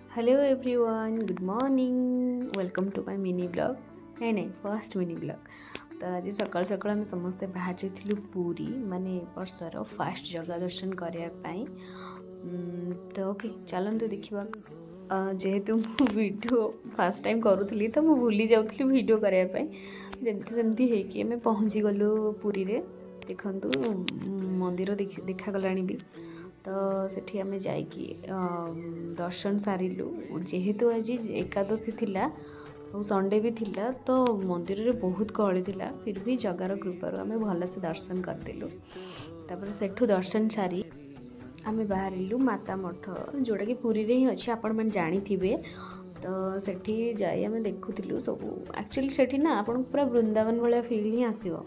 Hello everyone, good morning, welcome to my mini blog. नहीं first mini blog. तो आज सकाल सकाल आम समस्ते बाहर जाइलु पूरी माने वर्षर फास्ट जगह दर्शन करने। तो ओके चलते देखा। जेहेतु मु वीडियो फास्ट टाइम करुली तो मुझे भूली जाऊँगी वीडियो करने। जमती सेमती होकि आम पहुँची गलु पुरी रे। देखु मंदिर देखागला भी। तो सेठी आमे जाइकी दर्शन सारिलु। जेहेतु आज एकादशी थिला और संडे भी थिला तो मंदिर रे बहुत गहली थिला, फिर भी जगार कृपार आमे भलसे दर्शन करदेलु। तापर सेठु दर्शन सारी आमे बाहरिलु माता मठ, जोटा कि पुरी रे ही अछि, आपण मन जानी थिबे। तो सेठी जाई आमे देखुथिलु सब। एक्चुअली सेठी ना आपण पूरा वृंदावन वाला फील ही आसीबो।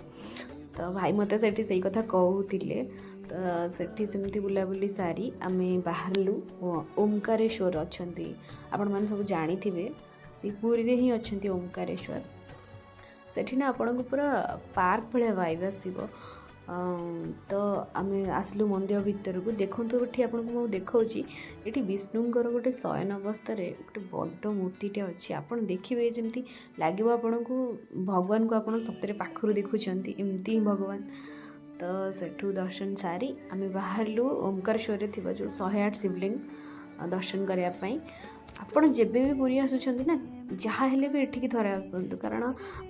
तो भाई मते सेठी सही कथा कहूतिले। तो सेठी सेमती बुलाबुली सारी आमे बाहरलु। ओमकारेश्वर अछंती, आपण माने सब जानी थिबे, से पुरी रे ही अछंती ओमकारेश्वर। सेठी ना आपण को पूरा पार्क भले वाइब आसीबो। तो आमे आसलु मंदिर भितर को। देखंतु एठी आपण को देखाउची, एठी विष्णुंकर गोटे शयन अवस्था रे गोटे बड़ मूर्तिटे अछि। आपण देखिबे जेमती लागिबो आपण को भगवान को आपण सप्तरे पाखरु देखुचंती, एमती भगवान। तो सेठू दर्शन सारी आमे बाहरलु ओमकारेश्वर थिबा जो 108 शिवलिंग दर्शन करने। आपण जेबे भी पुरी आसुचंती ना, जहाँ हेले भी एठिकी थरे आसतु, कारण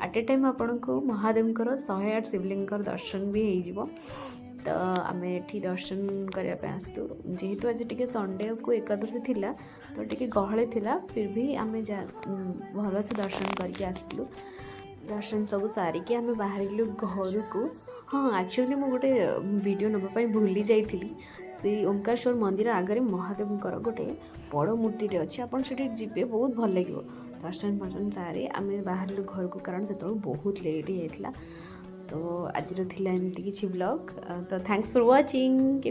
एट ए टाइम आपण को महादेव 108 शिवलिंग दर्शन भी हो जिवो। तो आम एठी दर्शन करने आसलु। जेहेतु आज टी संडे को एकादशी थिला तो टी गहले थिला, फिर भी आम भल से दर्शन करके आसलु। दर्शन सब सारिकी आम बाहर घर को। हाँ एक्चुअली मुझे गोटे वीडियो नापी भूली जाइली। से ओमकारेश्वर मंदिर आगे महादेवकर गोटे बड़ मूर्ति अच्छी, आपड़ से जी बहुत भल लगे। दर्शन फर्शन सारी आम बाहर घर को, कारण से बहुत लेट ही होता। तो आज एमती किसी ब्लॉग। तो थैंक्स फॉर वाचिंग।